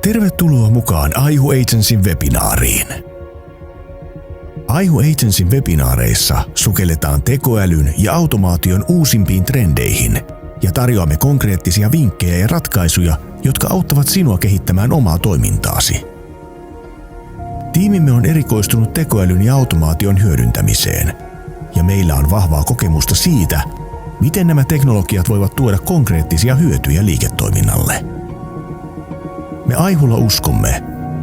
Tervetuloa mukaan Aihu Agencyn webinaariin. Aihu Agencyn webinaareissa sukelletaan tekoälyn ja automaation uusimpiin trendeihin ja tarjoamme konkreettisia vinkkejä ja ratkaisuja, jotka auttavat sinua kehittämään omaa toimintaasi. Tiimimme on erikoistunut tekoälyn ja automaation hyödyntämiseen, ja meillä on vahvaa kokemusta siitä, miten nämä teknologiat voivat tuoda konkreettisia hyötyjä liiketoiminnalle. Me Aihulla uskomme,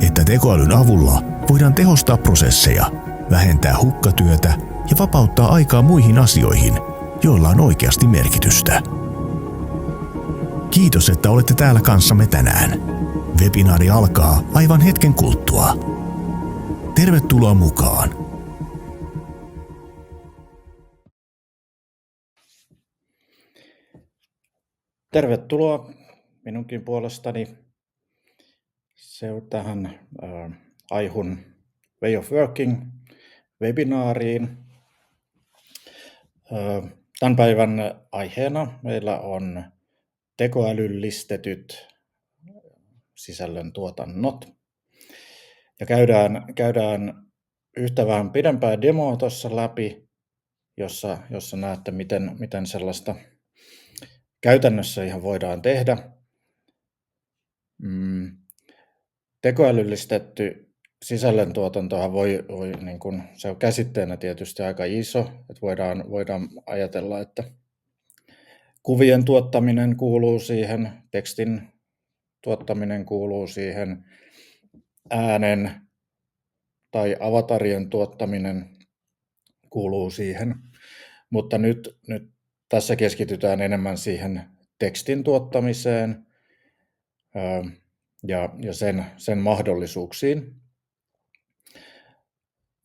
että tekoälyn avulla voidaan tehostaa prosesseja, vähentää hukkatyötä ja vapauttaa aikaa muihin asioihin, joilla on oikeasti merkitystä. Kiitos, että olette täällä kanssamme tänään. Webinaari alkaa aivan hetken kuluttua. Tervetuloa mukaan! Tervetuloa minunkin puolestani tähän Aihun Way of Working webinaariin. Tämän päivän aiheena meillä on tekoälyllistetyt sisällöntuotannot. Ja käydään yhtä vähän pidempää demoa tuossa läpi, jossa näette, miten sellaista käytännössä ihan voidaan tehdä. Tekoälyllistetty sisällöntuotantohan voi niin kuin, se on käsitteenä tietysti aika iso, että voidaan ajatella, että kuvien tuottaminen kuuluu siihen, tekstin tuottaminen kuuluu siihen, äänen tai avatarien tuottaminen kuuluu siihen, mutta nyt tässä keskitytään enemmän siihen tekstin tuottamiseen ja sen mahdollisuuksiin.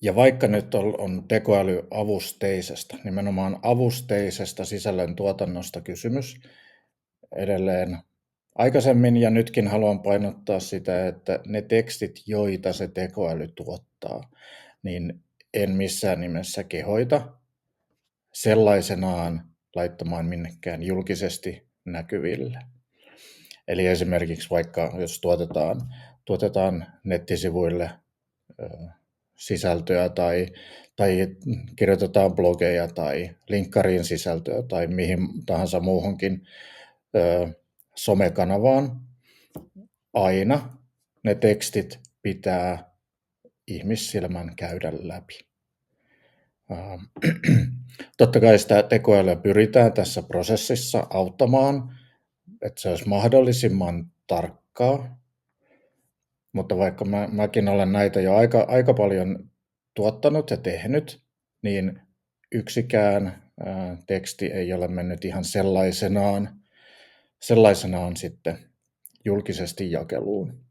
Ja vaikka nyt on tekoälyavusteisesta, nimenomaan avusteisesta sisällöntuotannosta kysymys edelleen aikaisemmin ja nytkin haluan painottaa sitä, että ne tekstit, joita se tekoäly tuottaa, niin en missään nimessä kehoita sellaisenaan laittamaan minnekään julkisesti näkyville. Eli esimerkiksi vaikka jos tuotetaan nettisivuille sisältöä tai kirjoitetaan blogeja tai linkkariin sisältöä tai mihin tahansa muuhunkin somekanavaan, aina ne tekstit pitää ihmissilmän käydä läpi. Totta kai sitä tekoälyä pyritään tässä prosessissa auttamaan, että se olisi mahdollisimman tarkkaa, mutta vaikka mäkin olen näitä jo aika paljon tuottanut ja tehnyt, niin yksikään teksti ei ole mennyt ihan sellaisenaan sitten julkisesti jakeluun.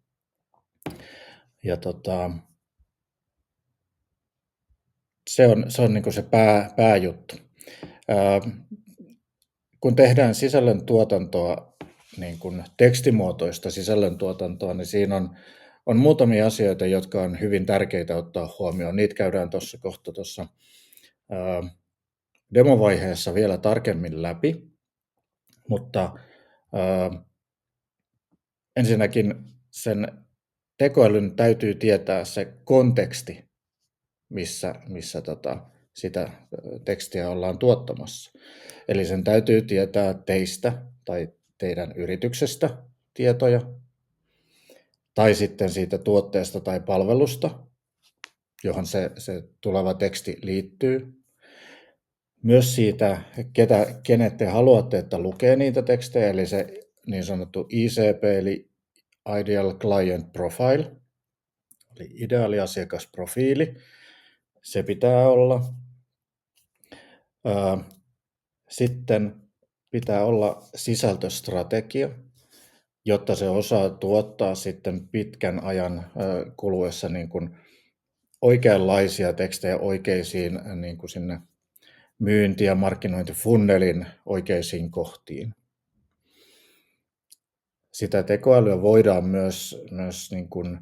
Ja se on niin kuin se pääjuttu. Kun tehdään sisällöntuotantoa, niin kuin tekstimuotoista sisällöntuotantoa, niin siinä on muutamia asioita, jotka on hyvin tärkeitä ottaa huomioon. Niitä käydään tuossa demovaiheessa vielä tarkemmin läpi, mutta ensinnäkin sen tekoälyn täytyy tietää se konteksti, missä sitä tekstiä ollaan tuottamassa. Eli sen täytyy tietää teistä tai teidän yrityksestä tietoja, tai sitten siitä tuotteesta tai palvelusta, johon se tuleva teksti liittyy. Myös siitä, kenet te haluatte, että lukee niitä tekstejä, eli se niin sanottu ICP, eli Ideal Client Profile, eli ideaaliasiakasprofiili. Se pitää olla. Sitten pitää olla sisältöstrategia, jotta se osaa tuottaa sitten pitkän ajan kuluessa niin kuin oikeanlaisia tekstejä oikeisiin niin kuin sinne myynti- ja markkinointifunnelin oikeisiin kohtiin. Sitä tekoälyä voidaan myös niin kuin,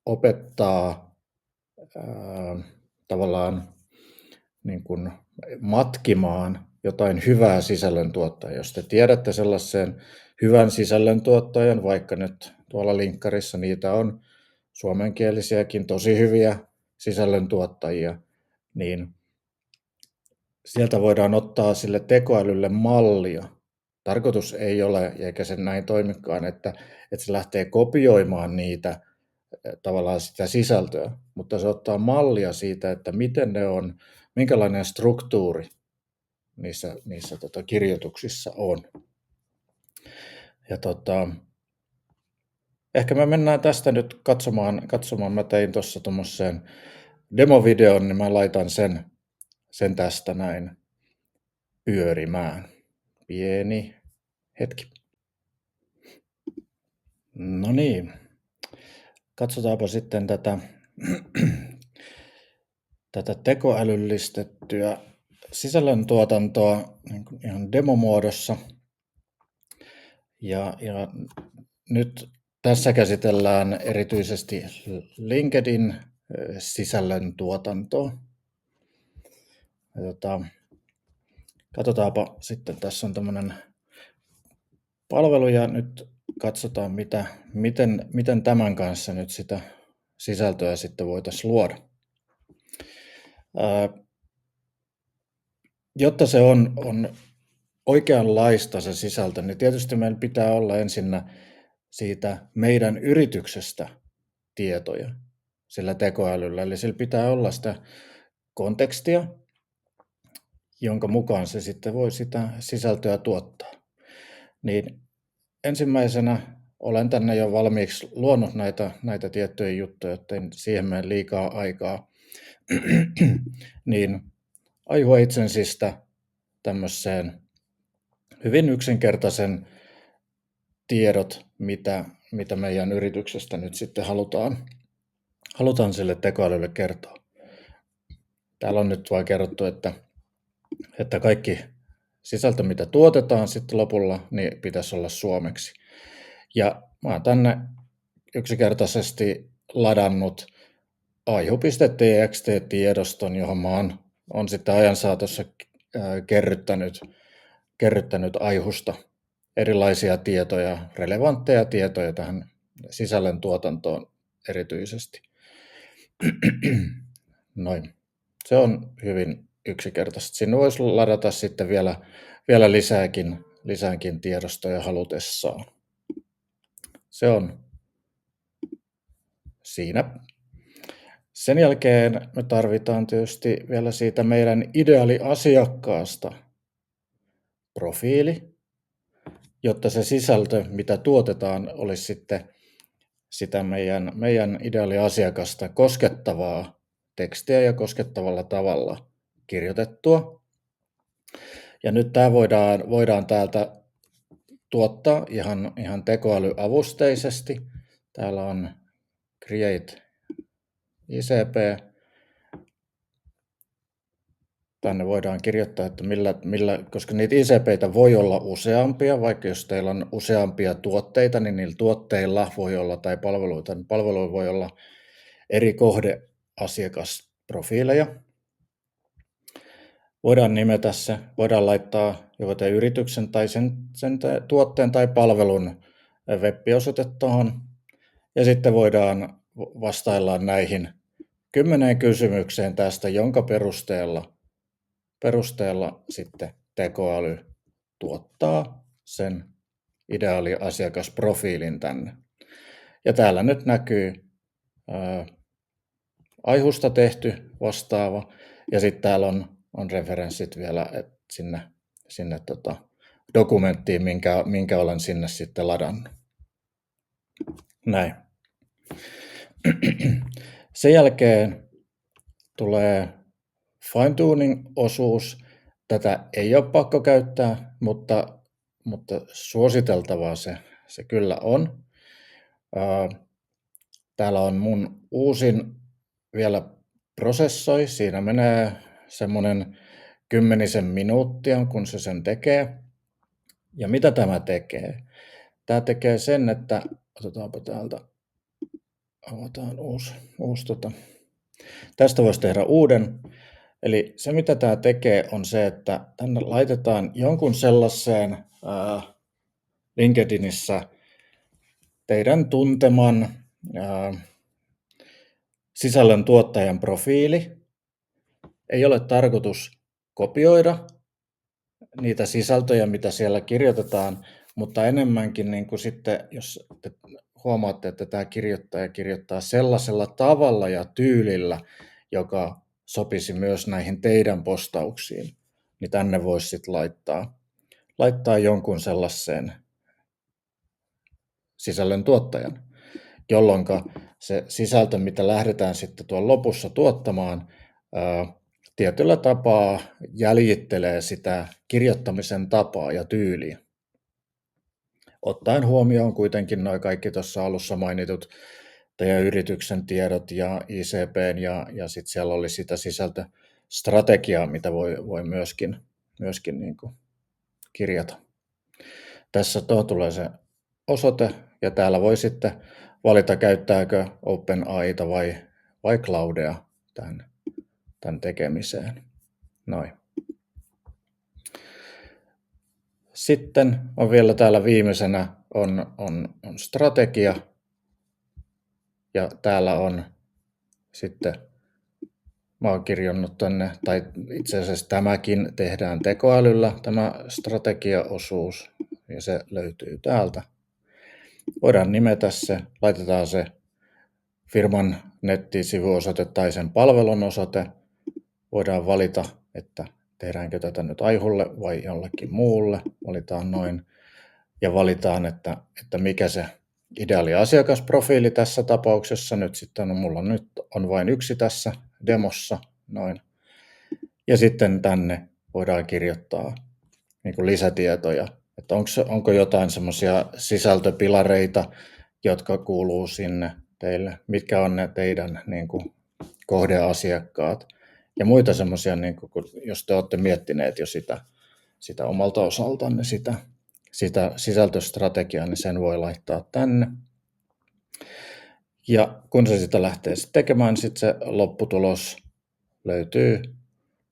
opettaa tavallaan niin kuin matkimaan jotain hyvää sisällöntuottajaa. Jos te tiedätte sellaisen hyvän sisällöntuottajan, vaikka nyt tuolla linkkarissa niitä on suomenkielisiäkin tosi hyviä sisällöntuottajia, niin sieltä voidaan ottaa sille tekoälylle mallia. Tarkoitus ei ole, eikä se näin toimikaan, että se lähtee kopioimaan niitä tavallaan sitä sisältöä, mutta se ottaa mallia siitä, että miten ne on, minkälainen struktuuri niissä kirjoituksissa on. Ja ehkä me mennään tästä nyt katsomaan. Mä tein tuossa tuommoisen demovideon, niin mä laitan sen tästä näin pyörimään. Pieni hetki. No niin, katsotaanpa sitten tätä tekoälyllistettyä sisällöntuotantoa niin kuin ihan demomuodossa. Ja nyt tässä käsitellään erityisesti LinkedIn sisällöntuotantoa. Katsotaanpa sitten, tässä on tämmöinen palvelu ja nyt katsotaan, miten tämän kanssa nyt sitä sisältöä sitten voitaisiin luoda. Jotta se on oikeanlaista se sisältö, niin tietysti meillä pitää olla ensinnä siitä meidän yrityksestä tietoja sillä tekoälyllä. Eli sillä pitää olla sitä kontekstia, jonka mukaan se sitten voi sitä sisältöä tuottaa. Niin ensimmäisenä olen tänne jo valmiiksi luonut näitä tiettyjä juttuja, jottei siihen mene liikaa aikaa. Niin aihuagencystä tämmöiseen hyvin yksinkertaisen tiedot, mitä meidän yrityksestä nyt sitten halutaan sille tekoälylle kertoa. Täällä on nyt vain kerrottu, että kaikki sisältö, mitä tuotetaan sitten lopulla, niin pitäisi olla suomeksi. Ja mä oon tänne yksinkertaisesti ladannut aihu.txt-tiedoston, johon mä oon sitten ajan saatossa kerryttänyt aihusta erilaisia tietoja, relevantteja tietoja tähän sisällön tuotantoon erityisesti. Noin. Se on hyvin yksinkertaista. Sinne voisi ladata sitten vielä lisääkin tiedostoja halutessaan. Se on siinä. Sen jälkeen me tarvitaan tietysti vielä siitä meidän ideaaliasiakkaasta profiili, jotta se sisältö, mitä tuotetaan, olisi sitten sitä meidän ideaaliasiakasta koskettavaa tekstiä ja koskettavalla tavalla kirjoitettua. Ja nyt tämä voidaan täältä tuottaa ihan tekoälyavusteisesti. Täällä on Create ICP. Tänne voidaan kirjoittaa, että koska niitä ICP:tä voi olla useampia, vaikka jos teillä on useampia tuotteita, niin niillä tuotteilla voi olla tai palveluita, niin palveluilla voi olla eri kohdeasiakasprofiileja. Voidaan nimetä se, voidaan laittaa joko te yrityksen tai sen tuotteen tai palvelun web-osoite tuohon. Ja sitten voidaan vastailla näihin 10 kysymykseen tästä, jonka perusteella sitten tekoäly tuottaa sen ideaaliasiakasprofiilin tänne. Ja täällä nyt näkyy aihusta tehty vastaava ja sitten täällä on referenssit vielä sinne dokumenttiin, minkä olen sinne sitten ladannut. Näin. Sen jälkeen tulee fine-tuning-osuus. Tätä ei ole pakko käyttää, mutta suositeltavaa se kyllä on. Täällä on mun uusin vielä prosessoi. Siinä menee semmoinen 10 minuuttia, kun se sen tekee. Ja mitä tämä tekee? Tämä tekee sen, että otetaanpa täältä, avataan uusi tästä voisi tehdä uuden. Eli se, mitä tämä tekee, on se, että tänne laitetaan jonkun sellaiseen LinkedInissä teidän tunteman sisällön tuottajan profiili. Ei ole tarkoitus kopioida niitä sisältöjä, mitä siellä kirjoitetaan, mutta enemmänkin niin kuin sitten, jos te huomaatte, että tämä kirjoittaja kirjoittaa sellaisella tavalla ja tyylillä, joka sopisi myös näihin teidän postauksiin, niin tänne voisi sitten laittaa jonkun sellaisen sisällön tuottajan, jolloin se sisältö, mitä lähdetään sitten tuon lopussa tuottamaan, tietyllä tapaa jäljittelee sitä kirjoittamisen tapaa ja tyyliä. Ottaen huomioon kuitenkin nuo kaikki tuossa alussa mainitut teidän yrityksen tiedot ja ICP:n ja sitten siellä oli sitä sisältöstrategiaa, mitä voi myöskin niin kuin kirjata. Tässä tulee se osoite ja täällä voi sitten valita, käyttääkö OpenAIta vai Cloudea tämän tekemiseen. Noin. Sitten on vielä täällä viimeisenä on strategia ja täällä on sitten, mä oon kirjannut tänne, tai itse asiassa tämäkin tehdään tekoälyllä, tämä strategiaosuus, ja se löytyy täältä. Voidaan nimetä se, laitetaan se firman nettisivuosoite tai sen palvelun osoite. Voidaan valita, että tehdäänkö tätä nyt Aihulle vai jollekin muulle. Valitaan noin ja valitaan, että mikä se ideaali asiakasprofiili tässä tapauksessa nyt sitten on. Mulla nyt on vain yksi tässä demossa. Noin. Ja sitten tänne voidaan kirjoittaa niin kuin lisätietoja, että onko jotain semmoisia sisältöpilareita, jotka kuuluu sinne teille, mitkä on ne teidän niin kuin kohdeasiakkaat ja muita semmoisia, niin kuin, jos te olette miettineet jo sitä omalta osaltanne, sitä sisältöstrategiaa, niin sen voi laittaa tänne. Ja kun se sitä lähtee tekemään, sitten se lopputulos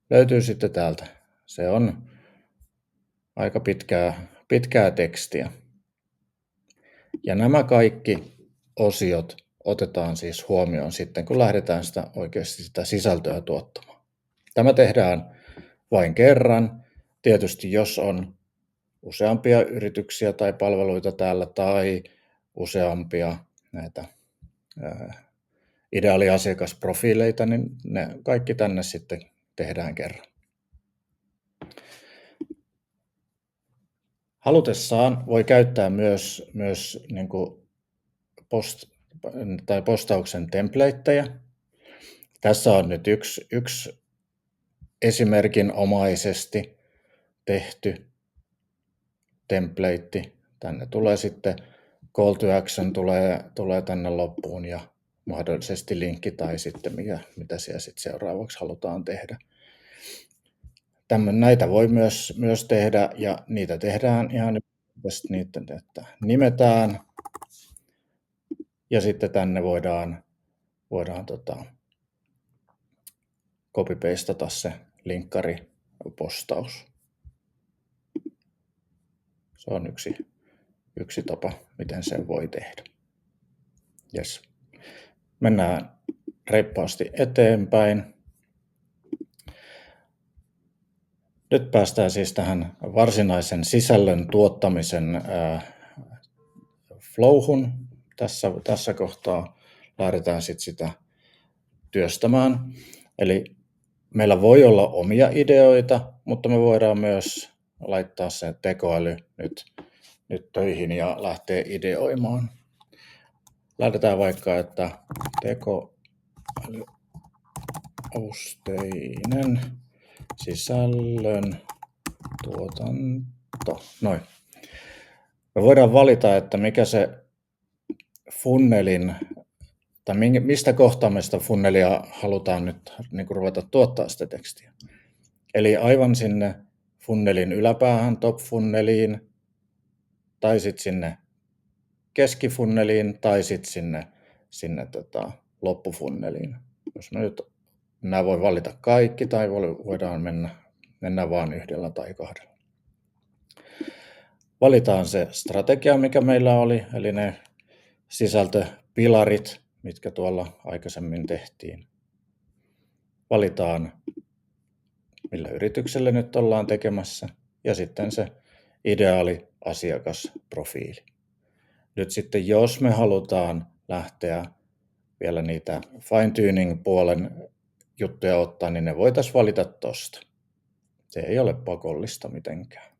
löytyy sitten täältä. Se on aika pitkää tekstiä. Ja nämä kaikki osiot otetaan siis huomioon sitten, kun lähdetään oikeasti sitä sisältöä tuottamaan. Tämä tehdään vain kerran. Tietysti jos on useampia yrityksiä tai palveluita täällä tai useampia näitä ideaaliasiakasprofiileita, niin ne kaikki tänne sitten tehdään kerran. Halutessaan voi käyttää myös niin kuin postauksen templateja. Tässä on nyt yksi esimerkinomaisesti tehty template. Tänne tulee sitten call to action tulee tänne loppuun ja mahdollisesti linkki tai sitten mitä siellä sitten seuraavaksi halutaan tehdä. Näitä voi myös tehdä ja niitä tehdään ihan niiden, että nimetään ja sitten tänne voidaan copy-pastata se linkkaripostaus. Se on yksi tapa, miten sen voi tehdä. Yes. Mennään reippaasti eteenpäin. Nyt päästään siis tähän varsinaisen sisällön tuottamisen flowhun. Tässä kohtaa lähdetään sitten sitä työstämään. Eli meillä voi olla omia ideoita, mutta me voidaan myös laittaa se tekoäly nyt töihin ja lähteä ideoimaan. Lähdetään vaikka, että tekoälyavusteinen sisällön tuotanto. Noin. Me voidaan valita, että mikä se funnelin, tai mistä kohtaa me sitä funnelia halutaan nyt niin kuin ruveta tuottaa sitä tekstiä. Eli aivan sinne funnelin yläpäähän, top-funneliin, tai sitten sinne keskifunneliin, tai sitten sinne loppufunneliin. Jos me nyt nämä voi valita kaikki tai voidaan mennä vain yhdellä tai kahdella. Valitaan se strategia, mikä meillä oli, eli ne sisältöpilarit, mitkä tuolla aikaisemmin tehtiin. Valitaan, millä yritykselle nyt ollaan tekemässä, ja sitten se ideaali asiakasprofiili. Nyt sitten, jos me halutaan lähteä vielä niitä fine-tuning-puolen juttuja ottaa, niin ne voitaisiin valita tuosta. Se ei ole pakollista mitenkään.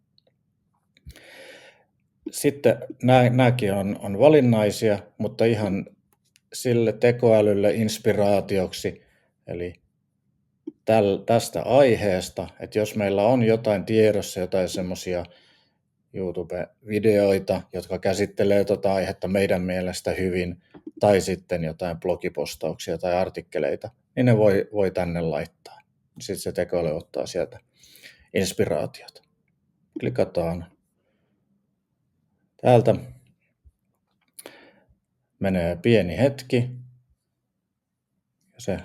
Sitten nämäkin on valinnaisia, mutta ihan sille tekoälylle inspiraatioksi, eli tästä aiheesta, että jos meillä on jotain tiedossa, jotain semmoisia YouTube-videoita, jotka käsittelee tuota aihetta meidän mielestä hyvin, tai sitten jotain blogipostauksia tai artikkeleita, niin ne voi tänne laittaa. Sitten se tekoäly ottaa sieltä inspiraatiota. Klikataan täältä. Menee pieni hetki. Ja se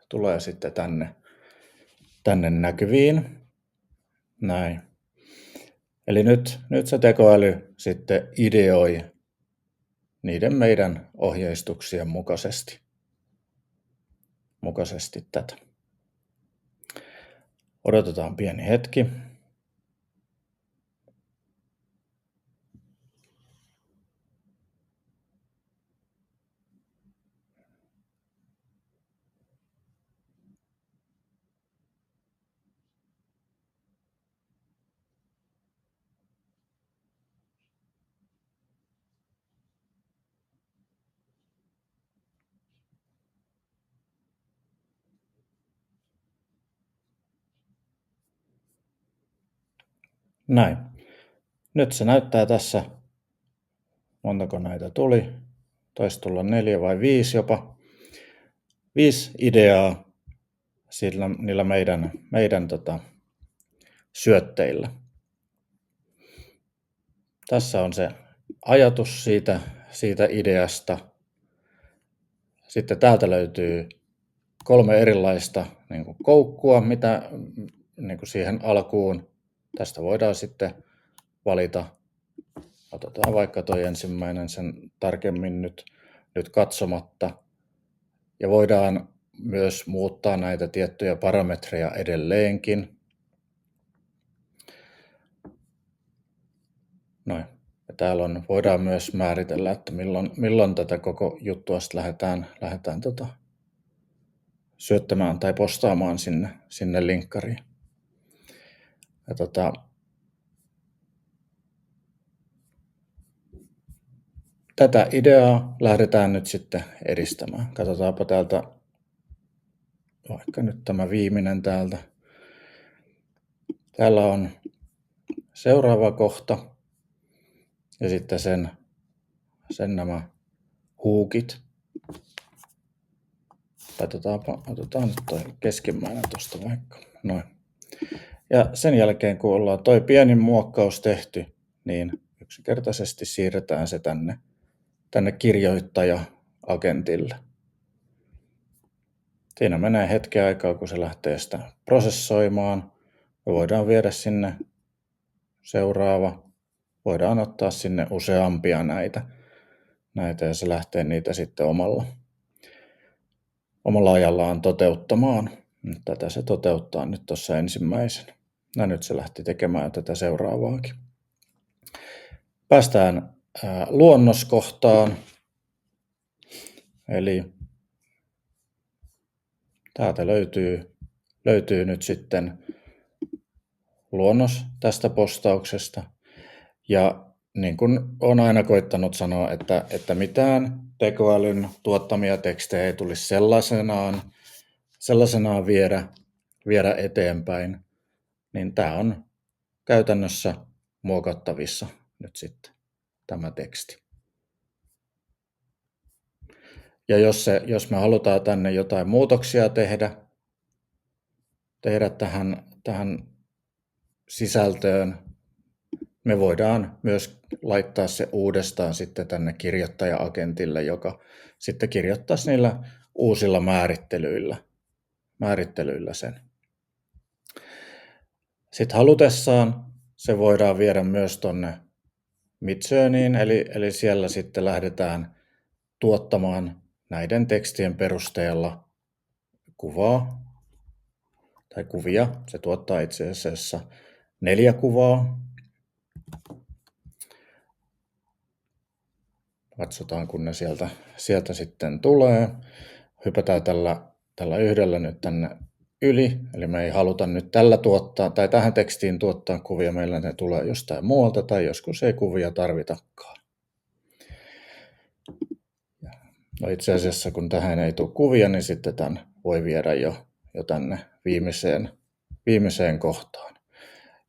tulee sitten tänne näkyviin. Näin. Eli nyt se tekoäly sitten ideoi niiden meidän ohjeistuksien mukaisesti tätä. Odotetaan pieni hetki. Näin. Nyt se näyttää tässä, montako näitä tuli. Taisi tulla 4 vai 5 jopa. 5 ideaa niillä meidän syötteillä. Tässä on se ajatus siitä ideasta. Sitten täältä löytyy 3 erilaista koukkua, mitä siihen alkuun. Tästä voidaan sitten valita. Otetaan vaikka toi ensimmäinen sen tarkemmin nyt katsomatta. Ja voidaan myös muuttaa näitä tiettyjä parametreja edelleenkin. Noin. Ja täällä voidaan myös määritellä, että milloin tätä koko juttua lähdetään syöttämään tai postaamaan sinne linkkariin. Ja tätä ideaa lähdetään nyt sitten edistämään. Katsotaanpa täältä, vaikka nyt tämä viimeinen täältä. Täällä on seuraava kohta ja sitten sen nämä hookit. Otetaan nyt toi keskimmäinen tuosta vaikka. Noin. Ja sen jälkeen, kun ollaan toi pieni muokkaus tehty, niin yksinkertaisesti siirretään se tänne kirjoittaja-agentille. Siinä menee hetken aikaa, kun se lähtee sitä prosessoimaan. Me voidaan viedä sinne seuraava. Voidaan ottaa sinne useampia näitä ja se lähtee niitä sitten omalla ajallaan toteuttamaan. Tätä se toteuttaa nyt tuossa ensimmäisenä. Ja nyt se lähti tekemään tätä seuraavaakin. Päästään luonnoskohtaan. Eli täältä löytyy nyt sitten luonnos tästä postauksesta. Ja niin kuin olen aina koittanut sanoa, että mitään tekoälyn tuottamia tekstejä ei tulisi sellaisenaan viedä eteenpäin, niin tämä on käytännössä muokattavissa nyt sitten tämä teksti. Ja jos me halutaan tänne jotain muutoksia tehdä tähän sisältöön, me voidaan myös laittaa se uudestaan sitten tänne kirjoittaja-agentille, joka sitten kirjoittaisi niillä uusilla määrittelyillä määrittelyillä sen. Sitten halutessaan se voidaan viedä myös tuonne Midjourneyin, eli siellä sitten lähdetään tuottamaan näiden tekstien perusteella kuvaa tai kuvia. Se tuottaa itse asiassa 4 kuvaa. Katsotaan, kun ne sieltä sitten tulee. Hypätään tällä yhdellä nyt tänne yli, eli me ei haluta nyt tällä tuottaa tai tähän tekstiin tuottaa kuvia, meillä ne tulee jostain muualta tai joskus ei kuvia tarvitakaan. No itse asiassa kun tähän ei tule kuvia, niin sitten tämän voi viedä jo tänne viimeiseen kohtaan.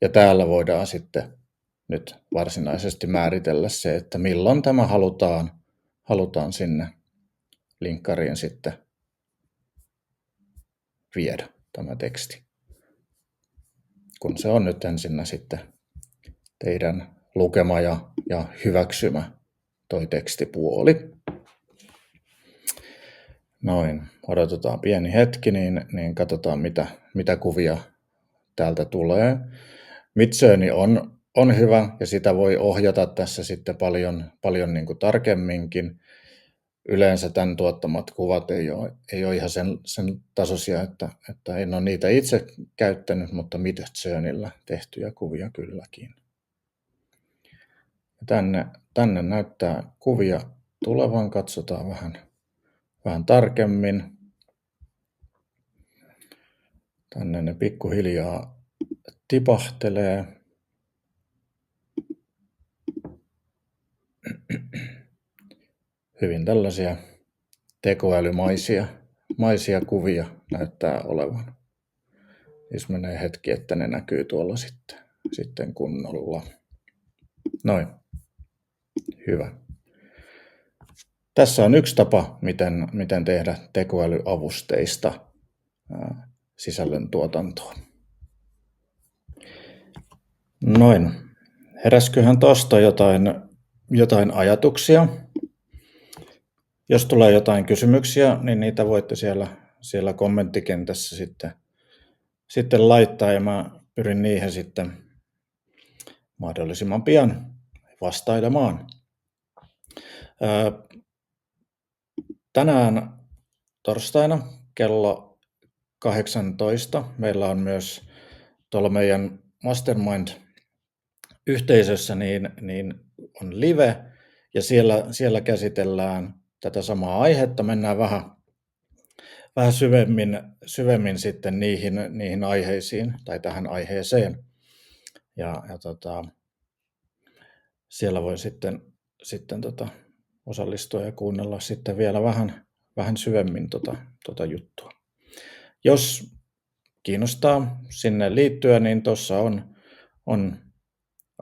Ja täällä voidaan sitten nyt varsinaisesti määritellä se, että milloin tämä halutaan sinne linkkariin sitten viedä tämä teksti. Kun se on nyt ensinnä sitten teidän lukema ja hyväksymä toi tekstipuoli. Noin, odotetaan pieni hetki, niin katsotaan mitä kuvia täältä tulee. Midjourney on hyvä ja sitä voi ohjata tässä sitten paljon niin kuin tarkemminkin. Yleensä tämän tuottamat kuvat ei ole ihan sen tasoisia, että en ole niitä itse käyttänyt, mutta Midjourneyllä tehtyjä kuvia kylläkin. Tänne näyttää kuvia tulevan, katsotaan vähän tarkemmin. Tänne ne pikkuhiljaa tipahtelee. Hyvin tällaisia tekoälymaisia kuvia näyttää olevan. Siis menee hetki, että ne näkyy tuolla sitten kunnolla. Noin. Hyvä. Tässä on yksi tapa, miten tehdä tekoälyavusteista sisällöntuotantoa. Noin. Heräsköhän tuosta jotain ajatuksia? Jos tulee jotain kysymyksiä, niin niitä voitte siellä kommenttikentässä sitten laittaa ja mä pyrin niihin sitten mahdollisimman pian vastailemaan. Tänään torstaina kello 18 meillä on myös tuolla meidän Mastermind-yhteisössä niin on live ja siellä käsitellään tätä samaa aihetta. Mennään vähän syvemmin sitten niihin aiheisiin tai tähän aiheeseen. Ja siellä voi sitten osallistua ja kuunnella sitten vielä vähän syvemmin tota juttua. Jos kiinnostaa sinne liittyä, niin tuossa on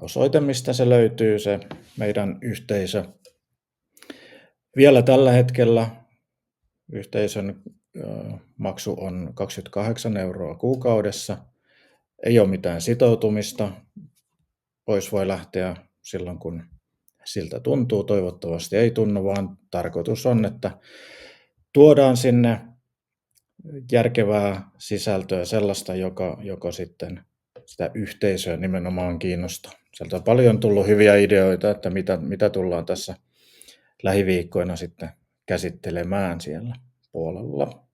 osoite, mistä se löytyy, se meidän yhteisö. Vielä tällä hetkellä yhteisön maksu on 28 € kuukaudessa. Ei ole mitään sitoutumista. Pois voi lähteä silloin, kun siltä tuntuu. Toivottavasti ei tunnu, vaan tarkoitus on, että tuodaan sinne järkevää sisältöä, sellaista, joka sitten sitä yhteisöä nimenomaan kiinnostaa. Sieltä on paljon tullut hyviä ideoita, että mitä tullaan tässä lähiviikkoina sitten käsittelemään siellä puolella.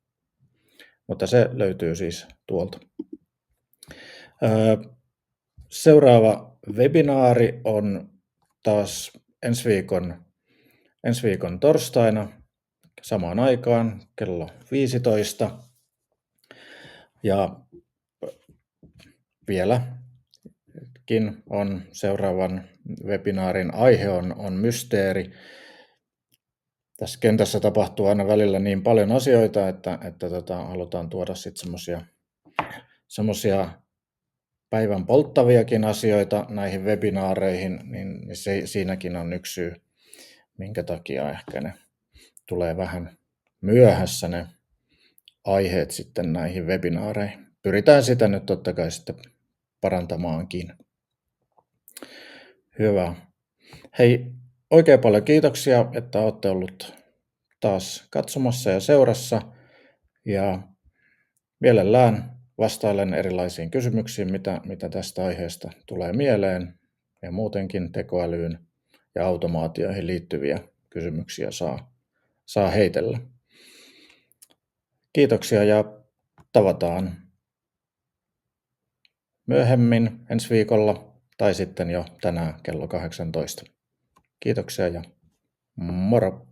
Mutta se löytyy siis tuolta. Seuraava webinaari on taas ensi viikon torstaina samaan aikaan kello 15. Ja vieläkin on seuraavan webinaarin aihe on mysteeri. Tässä kentässä tapahtuu aina välillä niin paljon asioita, että halutaan tuoda sitten semmoisia päivän polttaviakin asioita näihin webinaareihin, niin siinäkin on yksi syy, minkä takia ehkä ne tulee vähän myöhässä ne aiheet sitten näihin webinaareihin. Pyritään sitä nyt totta kai sitten parantamaankin. Hyvä. Hei, oikein paljon kiitoksia, että olette ollut taas katsomassa ja seurassa. Ja Mielellään vastailen erilaisiin kysymyksiin, mitä tästä aiheesta tulee mieleen, ja muutenkin tekoälyyn ja automaatioihin liittyviä kysymyksiä saa heitellä. Kiitoksia ja tavataan myöhemmin ensi viikolla tai sitten jo tänään kello 18. Kiitoksia ja moro!